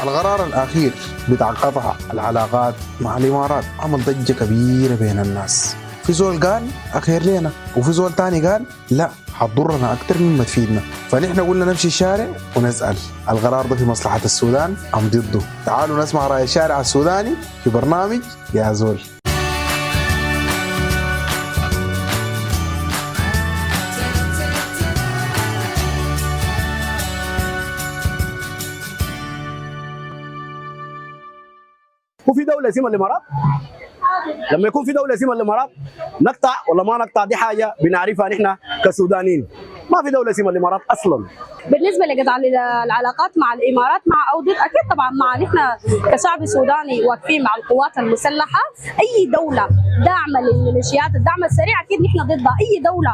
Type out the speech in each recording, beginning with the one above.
القرار الأخير بتاع قطع العلاقات مع الإمارات عمل ضجة كبيرة بين الناس. في زول قال أخير لنا، وفي زول تاني قال لا حتضرنا أكتر مما تفيدنا. فنحن قلنا نمشي الشارع ونسأل القرار ده في مصلحة السودان أم ضده. تعالوا نسمع رأي الشارع السوداني في برنامج يا زول. وفي دولة اسمها الإمارات، لما يكون في دولة اسمها الإمارات نقطع ولا ما نقطع دي حاجة بنعرفها نحن كسودانيين. ما في دولة اسمها الإمارات أصلاً. بالنسبه لقطع العلاقات مع الامارات مع او ضد، اكيد طبعا مع. نحن كشعب سوداني واقفين مع القوات المسلحه. اي دوله داعمه للميليشيات الدعم السريع اكيد نحن ضدها. اي دوله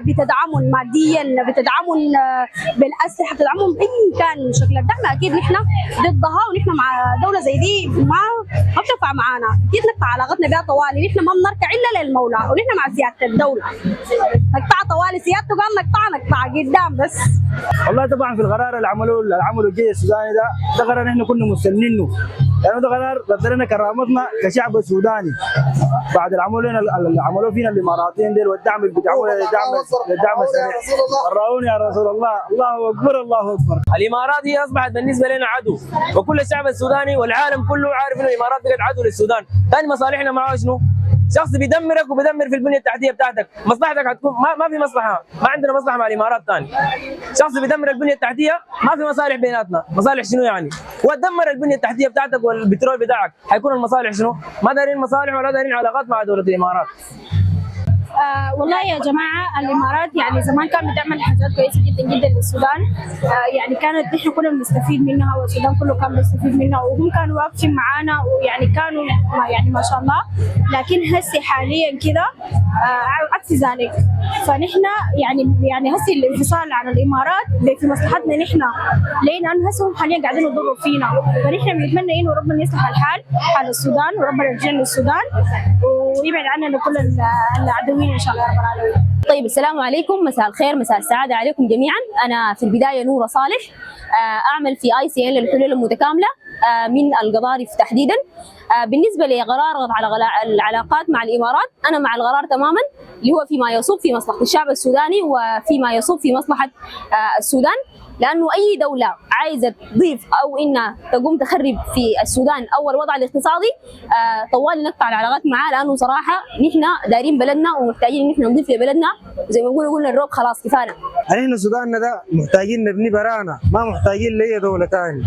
بتدعمهم ماديا، بتدعمهم بالاسلحه، بتدعمهم اي كان شكل الدعم، اكيد نحن ضدها. ونحن مع دوله زي دي ما بتنفع معانا. اكيد نقطع علاقتنا بها طوالي. نحن ما بنركع الا للمولى، ونحن مع سياده الدوله. نقطع طوالي، سيادته قال نقطع قدام بس. والله طبعا في القرار اللي عملوا الجيش السوداني ده قرار احنا كنا مستنينه، لانه ده قرار رد لنا كرامتنا كشعب سوداني بعد اللي عملوه فينا الاماراتيين ديل، والدعم اللي بيدعمونا للدعم السريع. راوني يا رسول الله، الله اكبر الله اكبر. الامارات هي اصبحت بالنسبه لنا عدو، وكل الشعب السوداني والعالم كله عارف انه الامارات بقت عدو للسودان. ثاني مصالحنا معاه شنو؟ شخص بيدمرك وبيدمر في البنيه التحتيه بتاعتك، مصلحتك هتكون ما في مصلحه، ما عندنا مصلحه مع الامارات ثاني. شخص بيدمر البنيه التحتيه ما في مصالح بيناتنا، مصالح شنو يعني؟ ودمر البنيه التحتيه بتاعتك والبترول بتاعك، حيكون المصالح شنو؟ ما دارين مصالح ولا دارين علاقات مع دوله الامارات. والله يا جماعه الامارات يعني زمان كانت بتعمل حاجات كويسه جدا جدا للسودان. يعني كانت نحن كنا بنستفيد منها، والسودان كله كان بيستفيد منها، وهم كانوا واقفين معانا، ويعني كانوا يعني ما شاء الله. لكن هسه حاليا كده عكس ذلك. فنحن يعني هسه الانفصال عن الامارات في مصلحتنا نحن، لان هسه هم حاليا قاعدين يضروا فينا. فنحن بنتمنى انه ربنا يصلح حال السودان، وربنا يرجع للسودان ويبعد عننا كل العدوين ان شاء الله رب العالمين. طيب السلام عليكم، مساء الخير، مساء السعاده عليكم جميعا. انا في البدايه نوره صالح، اعمل في ICL للحلول المتكامله من القضارف تحديدا. بالنسبه لقرار على العلاقات مع الامارات، انا مع القرار تماما، اللي هو فيما يصب في مصلحه الشعب السوداني وفيما يصب في مصلحه السودان. لانه اي دوله عايزه تضيف او انها تقوم تخرب في السودان او الوضع الاقتصادي، طوالي نقطع العلاقات معاه، لانه صراحه نحن دايرين بلدنا ومحتاجين ان احنا نضيف لبلدنا، وزي ما قلنا الروب خلاص كفانا. احنا سوداننا ده محتاجين نبني برانا، ما محتاجين لاي دوله ثانيه،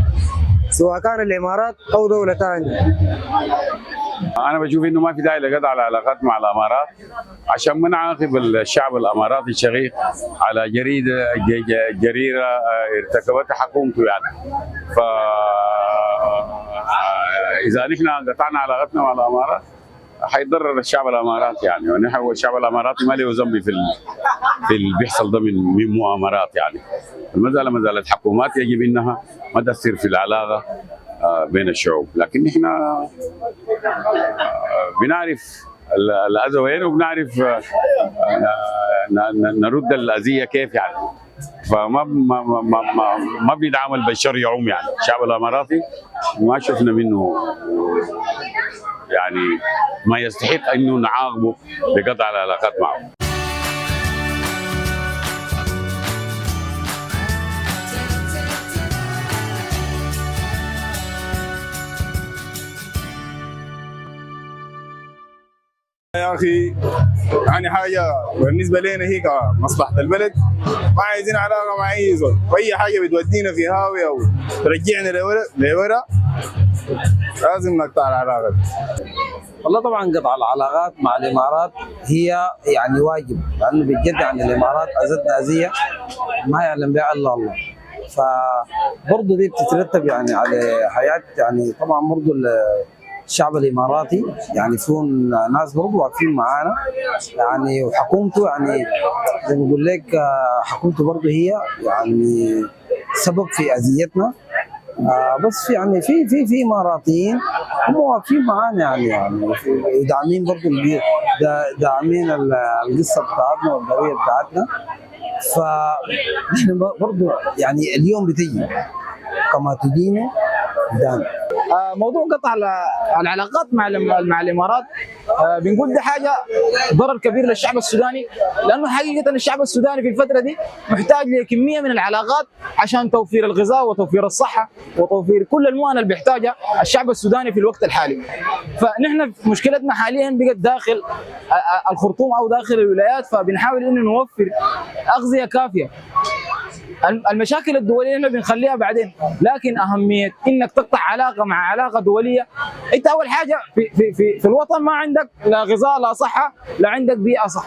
سواء كان الامارات او دوله ثانيه. أنا بشوف إنه ما في داعي لقطع العلاقات مع الإمارات، عشان ما نعاقب الشعب الإماراتي الشقيق على جريرة ارتكبتها حكومته يعني. إذا نحن قطعنا علاقتنا مع الإمارات حيضرر الشعب الإماراتي يعني، ونحن الشعب الإماراتي ما له ذنب في اللي بيحصل ده من مؤامرات يعني. المسألة مسألة حكومات يجب إنها ما تأثر في العلاقة بين الشعوب، لكن نحن بنعرف الأذى وين، وبنعرف نرد الأذية كيف يعني. فما ما ما ما, ما بيتعامل بالشر يعوم يعني. الشعب الإماراتي ما شفنا منه يعني ما يستحق انه نعاقبه بقطع العلاقات معه. يا اخي يعني حاجه بالنسبه لنا هي كمصلحه البلد، ما عايزين علاقه مع اي زول، واي حاجه بتودينا في هاويه او ترجعنا لورا لازم نقطع العلاقه. والله طبعا قطع العلاقات مع الامارات هي يعني واجب، لانه بجد يعني الامارات اذتنا اذيه ما يعلم بها الا الله. فبرضه دي بتترتب يعني على حياه يعني طبعا برضه الشعب الاماراتي يعني فيهم ناس برضه واقفين معانا يعني، وحكومته يعني زي ما بقول لك حكومته برضه هي يعني سبب في اذيتنا. بس يعني في اماراتيين هم واقفين معانا يعني داعمين برضه داعمين القصه بتاعتنا والقضيه بتاعتنا. فنحن برضه يعني اليوم بتجي كما تدين موضوع قطع العلاقات مع الامارات، بنقول ده حاجه ضرر كبير للشعب السوداني، لانه حقيقه الشعب السوداني في الفتره دي محتاج لكميه من العلاقات عشان توفير الغذاء وتوفير الصحه وتوفير كل المؤن اللي بيحتاجها الشعب السوداني في الوقت الحالي. فنحن مشكلتنا حاليا بقت داخل الخرطوم او داخل الولايات، فبنحاول انه نوفر اغذيه كافيه. المشاكل الدوليه احنا بنخليها بعدين، لكن اهميه انك تقطع علاقه مع علاقه دوليه، انت اول حاجه في الوطن ما عندك لا غذاء لا صحه لا عندك بيئه صح.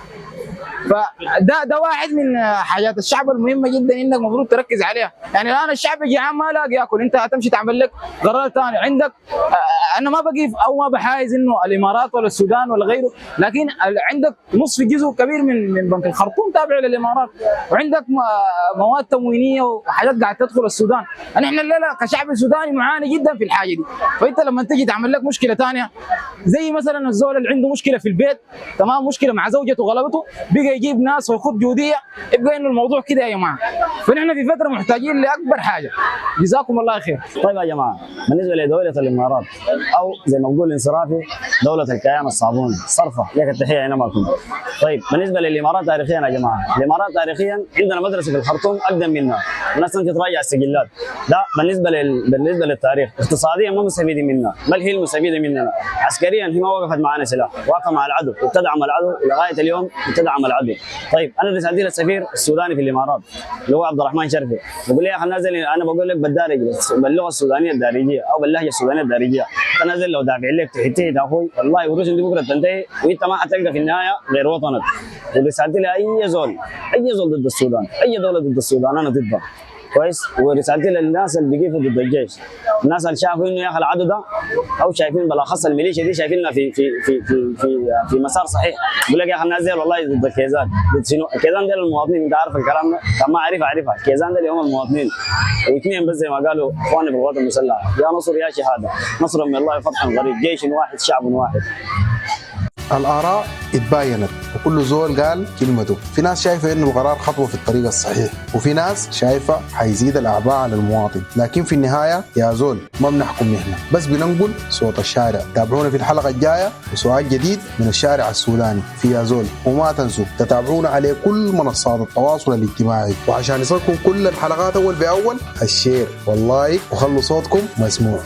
فده واحد من حاجات الشعب المهمه جدا انك المفروض تركز عليها. يعني الان الشعب جيعان ما لاقي ياكل، انت هتمشي تعمل لك قرار ثاني عندك. انا ما بقي او ما بحايز انه الامارات ولا السودان ولا غيره، لكن عندك نصف جزء كبير من بنك الخرطوم تابع للامارات، وعندك مواد تموينيه وحاجات قاعد تدخل السودان. نحن الليله كشعب سوداني معاني جدا في الحاجه دي. فانت لما تجي تعمل لك مشكله ثانيه زي مثلا الزول اللي عنده مشكله في البيت، تمام، مشكله مع زوجته غلبته، بقى يجيب ناس ويخد جوديه، يبقى انه الموضوع كده يا جماعه. فنحن في فتره محتاجين لاكبر حاجه. جزاكم الله خير. طيب يا جماعه، بالنسبه لدوله الامارات او زي ما بقول انصرافي دوله الكيان الصابوني صرفه، لك التحيه اينما كنت. طيب بالنسبه للامارات تاريخيا يا جماعه، الامارات تاريخيا عندنا مدرسه في الخرطوم اقدم منها، الناس تمشي تراجع السجلات. ده بالنسبه للتاريخ. اقتصاديا ما مستفيدين منها، بل هي المستفيده مننا. عسكريا هي ما وقفت معنا سلاح، واقفه مع العدو وبتدعم العدو لغايه اليوم بتدعم العدو. طيب انا رسالتي للسفير السوداني في الامارات اللي هو عبد الرحمن شرفي، بقول لي يا اخي نازل، انا بقول لك بالدارجه باللغه السودانيه الدارجيه او باللهجه السودانيه الدارجيه، انت نازل لو دافع لك تحتيه يا اخوي والله ورش دي بكره تنتهي وانت ما حتلقى في النهايه غير وطنك. ورسالتي لاي زول ضد السودان، اي دوله ضد السودان انا ضدها. كويس. ورسالتي للناس اللي بيقفوا ضد الجيش، الناس اللي شافوا انه يا اخي العدو ده او شايفين بالاخص الميليشيا دي شايفيننا في مسار صحيح، بقول لك يا اخي الناس دي والله ضد الكيزان. ضد شنو؟ الكيزان دي المواطنين، انت عارف الكلام ده؟ كان ما عارفها، الكيزان دي هم المواطنين. واثنين بس زي ما قالوا اخواني بالقوات المسلحه، يا نصر يا شهاده، نصر من الله فتح قريب، جيش واحد شعب واحد. الآراء اتباينت وكل زول قال كلمته. في ناس شايفة إنه القرار خطوة في الطريق الصحيح، وفي ناس شايفة حيزيد الأعباء على المواطن. لكن في النهاية يا زول ما بنحكم نحن، بس بننقل صوت الشارع. تابعونا في الحلقة الجاية وسؤال جديد من الشارع السوداني في يا زول. وما تنسوا تتابعونا على كل منصات التواصل الاجتماعي، وعشان يصلكم كل الحلقات أول بأول الشير والله وخلوا صوتكم مسموع.